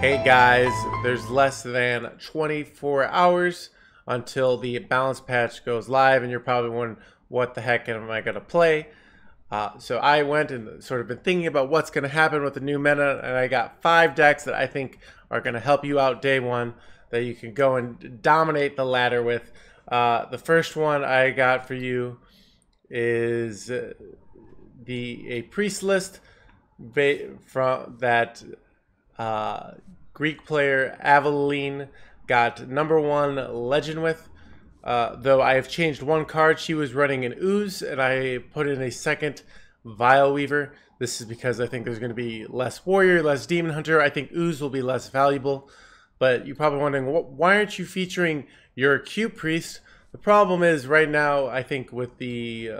Hey guys, there's less than 24 hours until the balance patch goes live, and you're probably wondering what the heck am I going to play. So I went and sort of been thinking about what's going to happen with the new meta, and I got 5 decks that I think are going to help you out day one that you can go and dominate the ladder with. The first one I got for you is a priest list from that Greek player Aveline got #1 legend with. Though I have changed one card. She was running an Ooze, and I put in a second Vile Weaver. This is because I think there's going to be less Warrior, less Demon Hunter. I think Ooze will be less valuable. But you're probably wondering, why aren't you featuring your Cube Priest? The problem is right now, I think with the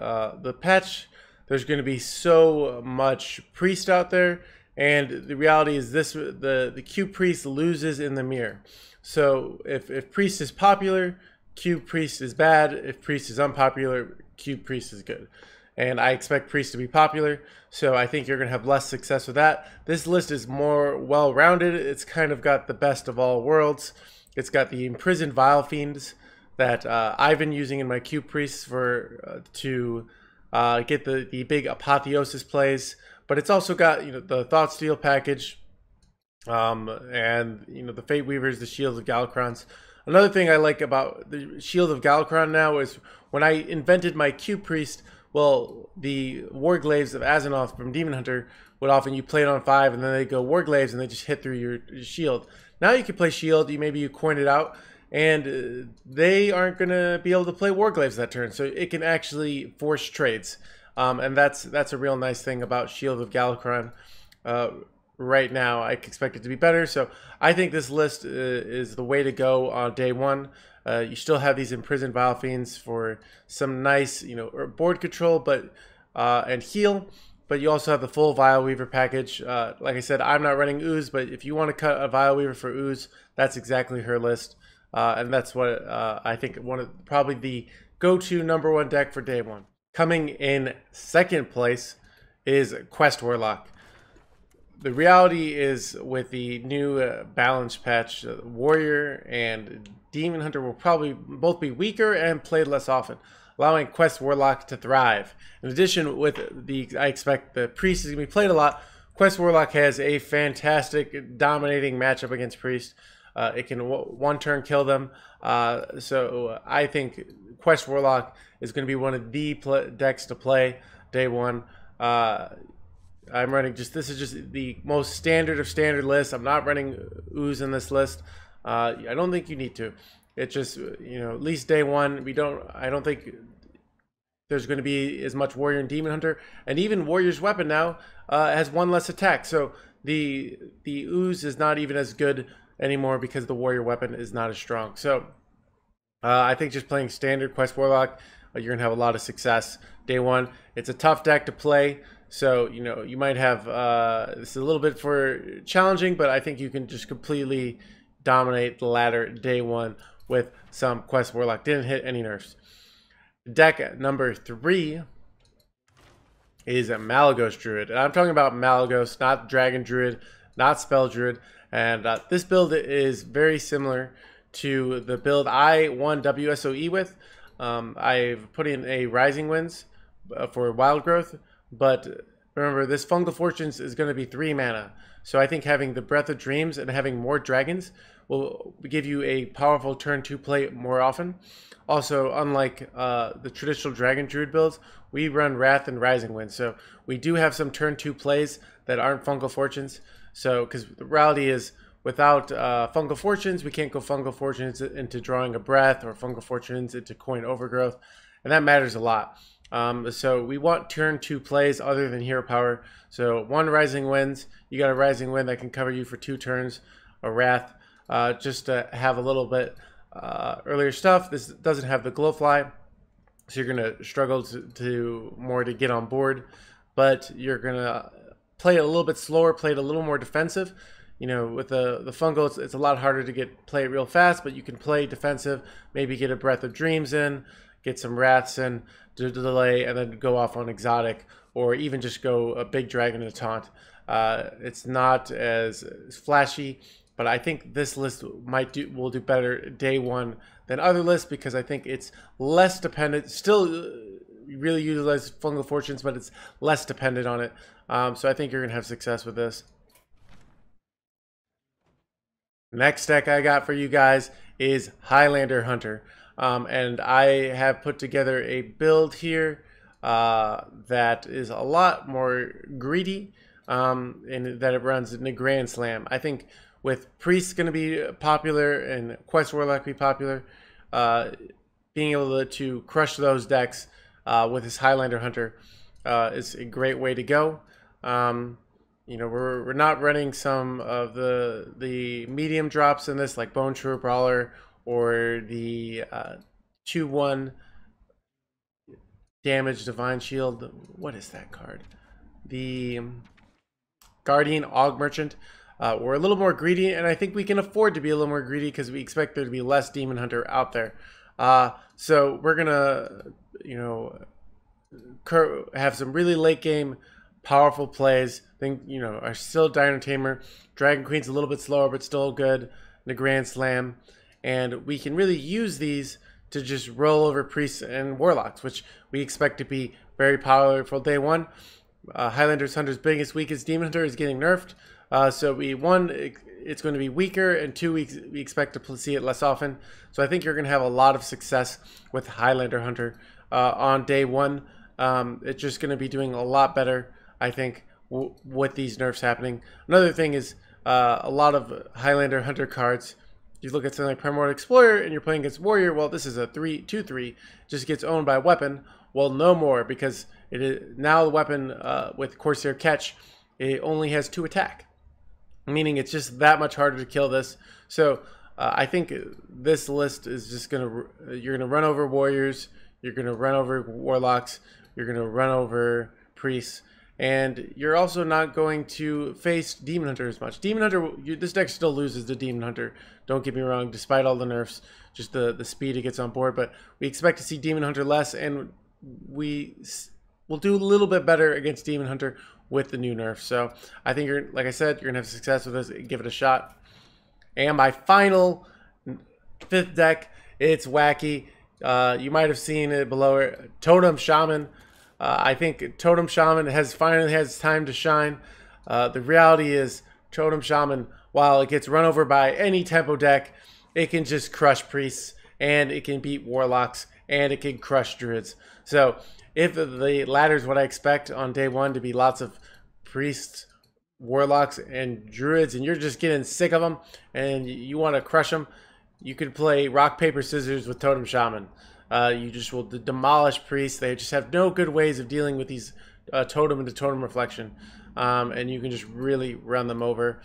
patch, there's going to be so much Priest out there. And the reality is the Cube Priest loses in the mirror. So if Priest is popular, Cube Priest is bad. If Priest is unpopular, Cube Priest is good. And I expect Priest to be popular, so I think you're going to have less success with that. This list is more well-rounded. It's kind of got the best of all worlds. It's got the Imprisoned Vile Fiends that I've been using in my Cube Priests to get the big Apotheosis plays. But it's also got the Thoughtsteal package, and the Fate Weavers, the Shields of Galacrons. Another thing I like about the Shield of Galacron now is when I invented my Cube Priest, well, the Warglaives of Azzinoth from Demon Hunter would often, you play it on 5 and then they go Warglaives and they just hit through your shield. Now you can play Shield, maybe you coin it out, and they aren't going to be able to play Warglaives that turn, so it can actually force trades. And that's a real nice thing about Shield of Galacron. Right now, I expect it to be better, so I think this list is the way to go on day one. You still have these Imprisoned Vile Fiends for some nice, board control, but and heal. But you also have the full Vile Weaver package. Like I said, I'm not running Ooze, but if you want to cut a Vile Weaver for Ooze, that's exactly her list, and that's what I think probably the go-to #1 deck for day one. Coming in second place is Quest Warlock. The reality is, with the new balance patch, Warrior and Demon Hunter will probably both be weaker and played less often, allowing Quest Warlock to thrive. In addition, I expect the Priest is going to be played a lot. Quest Warlock has a fantastic dominating matchup against Priest. It can one turn kill them. So I think Quest Warlock is going to be one of the decks to play day one. I'm running this is just the most standard of standard lists. I'm not running Ooze in this list. I don't think you need to. It's just, at least day one, I don't think there's going to be as much Warrior and Demon Hunter. And even Warrior's Weapon now has 1 less attack. So the Ooze is not even as good anymore because the Warrior Weapon is not as strong. So I think just playing standard Quest Warlock, you're going to have a lot of success day one. It's a tough deck to play. So, you might have, this is a little bit for challenging, but I think you can just completely dominate the ladder day one with some Quest Warlock. Didn't hit any nerfs. Deck number 3 is a Malygos Druid. And I'm talking about Malygos, not Dragon Druid, not Spell Druid. And this build is very similar to the build I won WSOE with. I've put in a Rising Winds for Wild Growth. But remember, this Fungal Fortunes is going to be 3 mana. So I think having the Breath of Dreams and having more dragons will give you a powerful turn 2 play more often. Also, unlike the traditional Dragon Druid builds, we run Wrath and Rising Wind. So we do have some turn 2 plays that aren't Fungal Fortunes. So, because the reality is, without Fungal Fortunes, we can't go Fungal Fortunes into drawing a Breath or Fungal Fortunes into Coin Overgrowth. And that matters a lot. So we want turn 2 plays other than hero power. So 1 Rising Winds, you got a Rising Wind that can cover you for 2 turns, a Wrath, just to have a little bit earlier stuff. This doesn't have the Glowfly, so you're going to struggle to get on board, but you're going to play it a little bit slower, play it a little more defensive. With the Fungal, it's a lot harder to play it real fast, but you can play defensive, maybe get a Breath of Dreams in, get some Wraths in to delay, and then go off on exotic, or even just go a big dragon to taunt. It's not as flashy, but I think this list will do better day one than other lists because I think it's less dependent. Still, really utilize Fungal Fortunes, but it's less dependent on it. So I think you're gonna have success with this. Next deck I got for you guys is Highlander Hunter. And I have put together a build here that is a lot more greedy and that it runs in a Grand Slam. I think with Priest going to be popular and Quest Warlock be popular, being able to crush those decks with his Highlander Hunter is a great way to go. You know, we're not running some of the medium drops in this, like Bone True Brawler or the 2/1 damage Divine Shield. What is that card? The Guardian Og Merchant. We're a little more greedy, and I think we can afford to be a little more greedy because we expect there to be less Demon Hunter out there. So we're gonna, you know, have some really late game powerful plays. Think, you know, are still Dino Tamer. Dragon Queen's a little bit slower, but still good in the Grand Slam. And we can really use these to just roll over Priests and Warlocks, which we expect to be very powerful day one. Highlander Hunter's biggest weakest Demon Hunter is getting nerfed. So it's going to be weaker, and 2 weeks we expect to see it less often. So I think you're going to have a lot of success with Highlander Hunter on day one. It's just going to be doing a lot better, I think, with these nerfs happening. Another thing is a lot of Highlander Hunter cards. You look at something like Primordial Explorer and you're playing against Warrior. Well, this is a 2/3, just gets owned by a weapon. Well, no more, because it is now the weapon with Corsair Catch. It only has 2 attack, meaning it's just that much harder to kill this. So I think this list is just you're gonna run over Warriors, you're gonna run over Warlocks, you're gonna run over Priests, and you're also not going to face Demon Hunter as much. Demon Hunter, this deck still loses to Demon Hunter, don't get me wrong, despite all the nerfs, just the speed it gets on board. But we expect to see Demon Hunter less, and we will do a little bit better against Demon Hunter with the new nerf. So I think like I said, you're going to have success with this. Give it a shot. And my final 5th deck, it's wacky. You might have seen it below it. Totem Shaman. I think Totem Shaman finally has time to shine. The reality is Totem Shaman, while it gets run over by any tempo deck, it can just crush Priests, and it can beat Warlocks, and it can crush Druids. So if the latter is what I expect on day one, to be lots of Priests, Warlocks, and Druids, and you're just getting sick of them and you want to crush them, you could play Rock, Paper, Scissors with Totem Shaman. You just will demolish Priests. They just have no good ways of dealing with these totem into totem reflection, and you can just really run them over.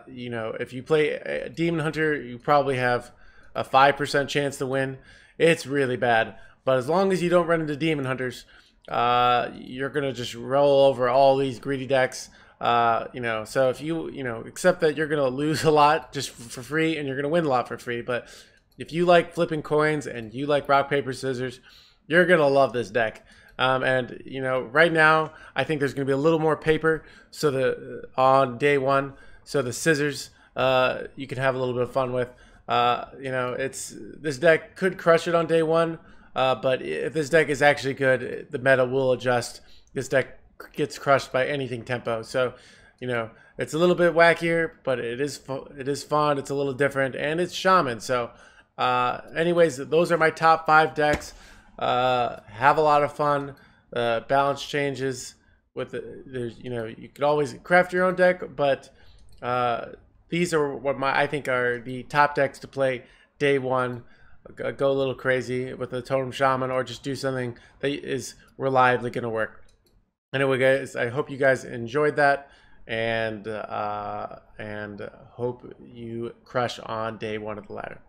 You know, if you play a Demon Hunter, you probably have a 5% chance to win. It's really bad, but as long as you don't run into Demon Hunters, you're gonna just roll over all these greedy decks. You know, so if you accept that you're gonna lose a lot just for free, and you're gonna win a lot for free, but if you like flipping coins and you like Rock, Paper, Scissors, you're gonna love this deck. And you know, right now I think there's gonna be a little more paper, so on day one, so the scissors you can have a little bit of fun with. You know, this deck could crush it on day one, but if this deck is actually good, the meta will adjust. This deck gets crushed by anything tempo, so you know, it's a little bit wackier, but it is fun. It's a little different, and it's Shaman. So anyways, those are my top 5 decks. Have a lot of fun. Balance changes with you know, you could always craft your own deck, but these are what I think are the top decks to play day one. Go a little crazy with the Totem Shaman, or just do something that is reliably going to work. Anyway, guys, I hope you guys enjoyed that, and hope you crush on day one of the ladder.